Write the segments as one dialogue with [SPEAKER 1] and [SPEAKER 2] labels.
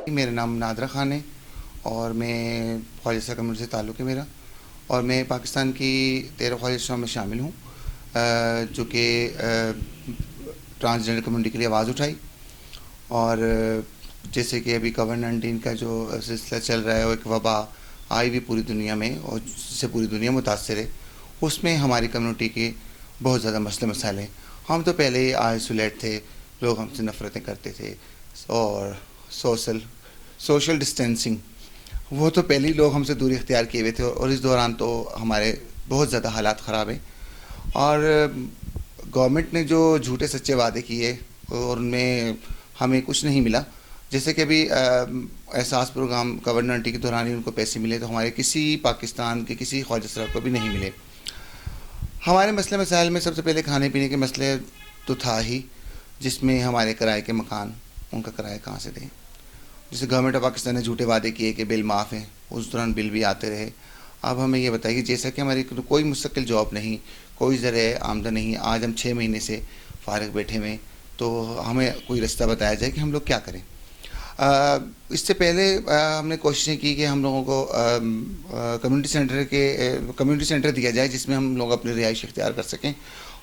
[SPEAKER 1] میرا نام نادرہ خان ہے اور میں خواجہ اسرا کمیونٹی سے تعلق ہے میرا، اور میں پاکستان کی 13 خواجہ اسراؤں میں شامل ہوں جو کہ ٹرانسجنڈر کمیونٹی کے لیے آواز اٹھائی. اور جیسے کہ ابھی کووڈ-19 کا جو سلسلہ چل رہا ہے، وہ ایک وبا آئی بھی پوری دنیا میں اور جس سے پوری دنیا متاثر ہے، اس میں ہماری کمیونٹی کے بہت زیادہ مسئلے مسائل ہیں. ہم تو پہلے ہی آئسولیٹ تھے، لوگ ہم سے نفرتیں کرتے تھے، اور سوشل ڈسٹینسنگ وہ تو پہلے ہی لوگ ہم سے دوری اختیار کیے ہوئے تھے، اور اس دوران تو ہمارے بہت زیادہ حالات خراب ہیں. اور گورنمنٹ نے جو جھوٹے سچے وعدے کیے اور ان میں ہمیں کچھ نہیں ملا. جیسے کہ ابھی احساس پروگرام کووڈ-19 کے دوران ہی ان کو پیسے ملے، تو ہمارے کسی پاکستان کے کسی خواجہ اسرا کو بھی نہیں ملے. ہمارے مسئلے مسائل میں سب سے پہلے کھانے پینے کے مسئلے تو تھا ہی، جس میں ہمارے کرائے کے مکان، ان کا کرایہ کہاں سے دیں. جیسے گورنمنٹ آف پاکستان نے جھوٹے وعدے کیے کہ بل معاف ہیں، اس دوران بل بھی آتے رہے. اب ہمیں یہ بتائیے، جیسا کہ ہماری کوئی مستقل جاب نہیں، کوئی ذریعہ آمدن نہیں، آج ہم 6 مہینے سے فارغ بیٹھے ہوئے، تو ہمیں کوئی رستہ بتایا جائے کہ ہم لوگ کیا کریں. اس سے پہلے ہم نے کوششیں کی کہ ہم لوگوں کو کمیونٹی سینٹر دیا جائے جس میں ہم لوگ اپنی رہائش اختیار کر سکیں،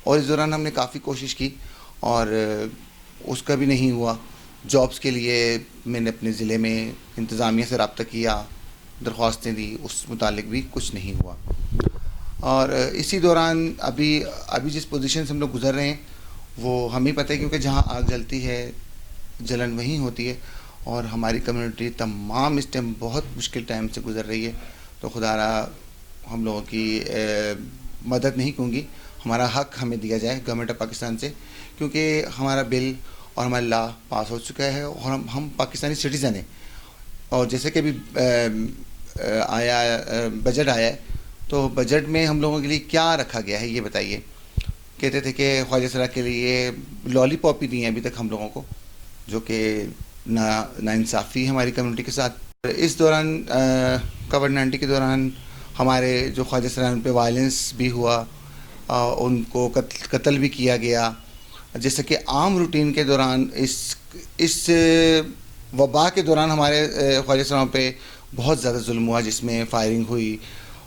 [SPEAKER 1] اور اس دوران ہم نے کافی کوشش کی اور اس کا بھی نہیں ہوا. جابس کے لیے میں نے اپنے ضلع میں انتظامیہ سے رابطہ کیا، درخواستیں دی، اس متعلق بھی کچھ نہیں ہوا. اور اسی دوران ابھی جس پوزیشن سے ہم لوگ گزر رہے ہیں وہ ہمیں پتہ ہے، کیونکہ جہاں آگ جلتی ہے جلن وہیں ہوتی ہے، اور ہماری کمیونٹی تمام اس ٹائم بہت مشکل ٹائم سے گزر رہی ہے. تو خدا را ہم لوگوں کی مدد نہیں کہوں گی، ہمارا حق ہمیں دیا جائے گورنمنٹ آف پاکستان سے، کیونکہ ہمارا بل اور ہمارا لا پاس ہو چکا ہے اور ہم پاکستانی سٹیزن ہیں. اور جیسے کہ ابھی بجٹ آیا ہے، تو بجٹ میں ہم لوگوں کے لیے کیا رکھا گیا ہے یہ بتائیے. کہتے تھے کہ خواجہ اسرا کے لیے لالی پاپ ہی دی ہیں ابھی تک ہم لوگوں کو، جو کہ ناانصافی ہے ہماری کمیونٹی کے ساتھ. اس دوران کووڈ-19 کے دوران ہمارے جو خواجہ اسرا ان پہ وائلنس بھی ہوا، ان کو قتل بھی کیا گیا. جیسے کہ عام روٹین کے دوران اس وبا کے دوران ہمارے خواجہ اسرا پہ بہت زیادہ ظلم ہوا، جس میں فائرنگ ہوئی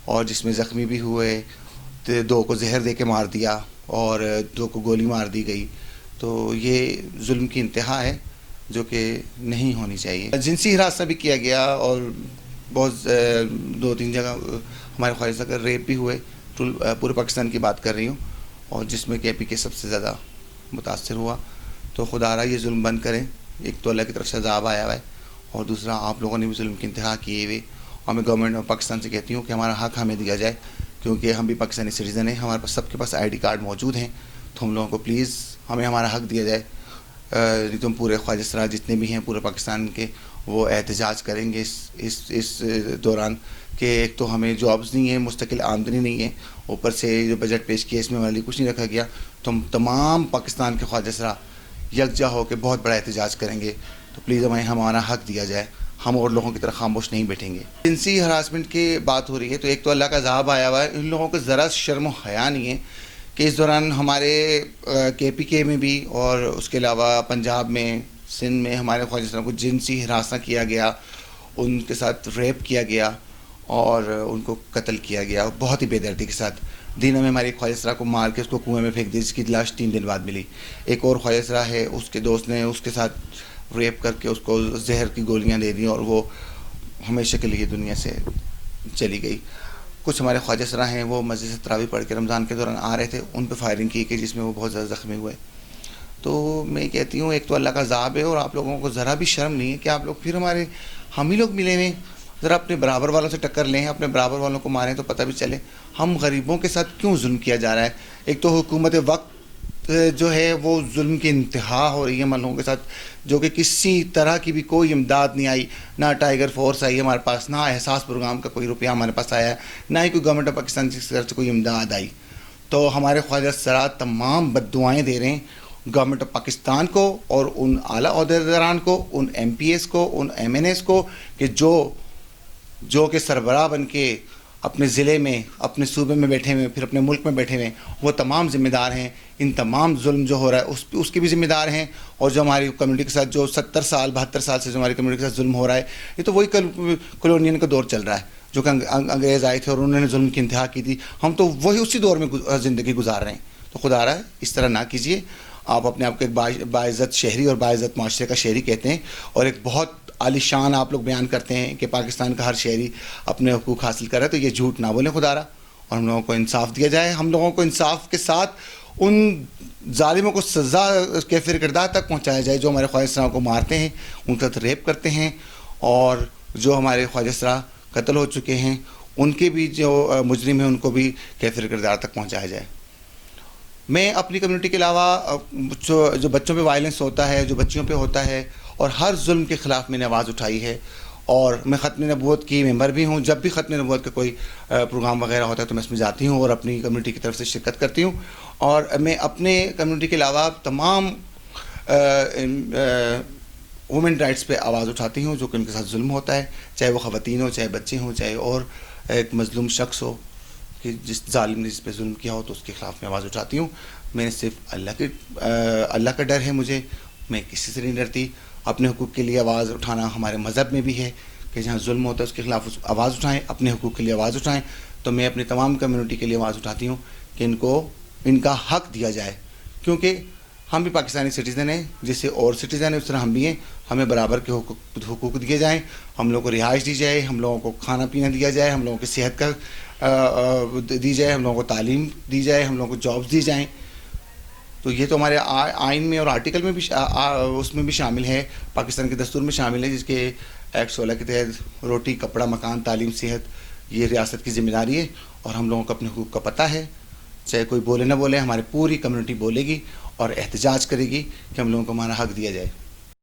[SPEAKER 1] اور جس میں زخمی بھی ہوئے. 2 کو زہر دے کے مار دیا اور 2 کو گولی مار دی گئی. تو یہ ظلم کی انتہا ہے جو کہ نہیں ہونی چاہیے. جنسی ہراساں بھی کیا گیا، اور بہت 2-3 جگہ ہمارے خواجہ اسرا کا ریپ بھی ہوئے. پورے پاکستان کی بات کر رہی ہوں، اور جس میں کہ اے پی کے سب سے زیادہ متاثر ہوا. تو خدا را یہ ظلم بند کریں. ایک تو اللہ کی طرف سے عذاب آیا ہوا ہے، اور دوسرا آپ لوگوں نے بھی ظلم کی انتہا کیے ہوئے. اور میں گورنمنٹ آف پاکستان سے کہتی ہوں کہ ہمارا حق ہمیں دیا جائے، کیونکہ ہم بھی پاکستانی سٹیزن ہیں، ہمارے پاس سب کے پاس آئی ڈی کارڈ موجود ہیں. تو ہم لوگوں کو پلیز ہمیں ہمارا حق دیا جائے. تم پورے خواجہ اسرا جتنے بھی ہیں پورے پاکستان کے، وہ احتجاج کریں گے اس دوران کہ ایک تو ہمیں جابز نہیں ہیں، مستقل آمدنی نہیں ہے، اوپر سے جو بجٹ پیش کیا اس میں ہمارے لیے کچھ نہیں رکھا گیا. تو ہم تمام پاکستان کے خواجہ اسرا یکجا ہو کے بہت بڑا احتجاج کریں گے. تو پلیز ہمیں ہمارا حق دیا جائے، ہم اور لوگوں کی طرح خاموش نہیں بیٹھیں گے. جنسی ہراسمنٹ کی بات ہو رہی ہے، تو ایک تو اللہ کا عذاب آیا ہوا ہے. ان لوگوں کو ذرا شرم و حیا نہیں ہے کہ اس دوران ہمارے کے پی کے میں بھی اور اس کے علاوہ پنجاب میں، سندھ میں ہمارے خواجہ اسرا کو جنسی ہراساں کیا گیا، ان کے ساتھ ریپ کیا گیا اور ان کو قتل کیا گیا بہت ہی بے دردی کے ساتھ. دینوں میں ہمارے خواجہ اسرا کو مار کے اس کو کنویں میں پھینک دی، جس کی لاش 3 دن بعد ملی. ایک اور خواجہ اسرا ہے، اس کے دوست نے اس کے ساتھ ریپ کر کے اس کو زہر کی گولیاں دے دیں اور وہ ہمیشہ کے لیے دنیا سے چلی گئی. کچھ ہمارے خواجہ اسرا ہیں، وہ مسجد سے تراویح پڑھ کے رمضان کے دوران آ رہے تھے، ان پہ فائرنگ کی کہ جس میں وہ بہت زیادہ زخمی ہوئے. تو میں کہتی ہوں ایک تو اللہ کا عذاب ہے، اور آپ لوگوں کو ذرا بھی شرم نہیں ہے کہ آپ لوگ پھر ہم ہی لوگ ملے ہوئے. ذرا اپنے برابر والوں سے ٹکر لیں، اپنے برابر والوں کو ماریں تو پتہ بھی چلے ہم غریبوں کے ساتھ کیوں ظلم کیا جا رہا ہے. ایک تو حکومت وقت جو ہے وہ ظلم کی انتہا ہو رہی ہے ہم لوگوں کے ساتھ، جو کہ کسی طرح کی بھی کوئی امداد نہیں آئی. نہ ٹائیگر فورس آئی ہمارے پاس، نہ احساس پروگرام کا کوئی روپیہ ہمارے پاس آیا ہے، نہ ہی کوئی گورنمنٹ آف پاکستان کی طرف سے کوئی امداد آئی. تو ہمارے خواجہ اسرا تمام بد دعائیں دے رہے ہیں گورنمنٹ آف پاکستان کو اور ان اعلیٰ عہدیداران کو، ان ایم پی ایس کو، ان ایم این ایس کو، کہ جو کہ سربراہ بن کے اپنے ضلع میں، اپنے صوبے میں بیٹھے ہوئے، پھر اپنے ملک میں بیٹھے ہوئے، وہ تمام ذمہ دار ہیں. ان تمام ظلم جو ہو رہا ہے اس کے بھی ذمہ دار ہیں. اور جو ہماری کمیونٹی کے ساتھ جو 70 سال 72 سال سے جو ہماری کمیونٹی کے ساتھ ظلم ہو رہا ہے، یہ تو وہی کلونین کا دور چل رہا ہے جو کہ انگریز آئے تھے اور انہوں نے ظلم کی انتہا کی تھی. ہم تو وہی اسی دور میں زندگی گزار رہے ہیں. تو خدا رہا ہے اس طرح نہ کیجیے. آپ اپنے آپ کو ایک باعزت شہری اور باعزت معاشرے کا شہری کہتے ہیں، اور ایک بہت عالی شان آپ لوگ بیان کرتے ہیں کہ پاکستان کا ہر شہری اپنے حقوق حاصل کر رہا ہے. تو یہ جھوٹ نہ بولیں خدا رہا، اور ہم لوگوں کو انصاف دیا جائے. ہم لوگوں کو انصاف کے ساتھ ان ظالموں کو سزا کیفر کردار تک پہنچایا جائے جو ہمارے خواجہ سرا کو مارتے ہیں، ان کا ریپ کرتے ہیں، اور جو ہمارے خواجہ سرا قتل ہو چکے ہیں ان کے بھی جو مجرم ہیں ان کو بھی کیفر کردار تک پہنچایا جائے. میں اپنی کمیونٹی کے علاوہ جو بچوں پہ وائلنس ہوتا ہے، جو بچیوں پہ ہوتا ہے، اور ہر ظلم کے خلاف میں نے آواز اٹھائی ہے. اور میں ختم نبوت کی ممبر بھی ہوں. جب بھی ختم نبوت کا کوئی پروگرام وغیرہ ہوتا ہے تو میں اس میں جاتی ہوں اور اپنی کمیونٹی کی طرف سے شرکت کرتی ہوں. اور میں اپنے کمیونٹی کے علاوہ تمام وومن رائٹس پہ آواز اٹھاتی ہوں جو کہ ان کے ساتھ ظلم ہوتا ہے، چاہے وہ خواتین ہوں، چاہے بچے ہوں، چاہے اور ایک مظلوم شخص ہو کہ جس ظالم نے جس پہ ظلم کیا ہو تو اس کے خلاف میں آواز اٹھاتی ہوں. میں صرف اللہ کا ڈر ہے مجھے، میں کسی سے نہیں ڈرتی. اپنے حقوق کے لیے آواز اٹھانا ہمارے مذہب میں بھی ہے کہ جہاں ظلم ہوتا ہے اس کے خلاف آواز اٹھائیں، اپنے حقوق کے لیے آواز اٹھائیں. تو میں اپنی تمام کمیونٹی کے لیے آواز اٹھاتی ہوں کہ ان کا حق دیا جائے، کیونکہ ہم بھی پاکستانی سٹیزن ہیں، جیسے اور سٹیزن ہیں اس طرح ہم بھی ہیں. ہمیں برابر کے حقوق دیے جائیں، ہم لوگوں کو رہائش دی جائے، ہم لوگوں کو کھانا پینا دیا جائے، ہم لوگوں کی صحت کا دی جائے، ہم لوگوں کو تعلیم دی جائے، ہم لوگوں کو جابس دی جائیں. تو یہ تو ہمارے آئین میں اور آرٹیکل میں بھی اس میں بھی شامل ہے، پاکستان کے دستور میں شامل ہے، جس کے ایکٹ 16 کے تحت روٹی، کپڑا، مکان، تعلیم، صحت یہ ریاست کی ذمہ داری ہے. اور ہم لوگوں کو اپنے حقوق کا پتہ ہے. چاہے کوئی بولے نہ بولے، ہماری پوری کمیونٹی بولے گی اور احتجاج کرے گی کہ ہم لوگوں کو ہمارا حق دیا جائے.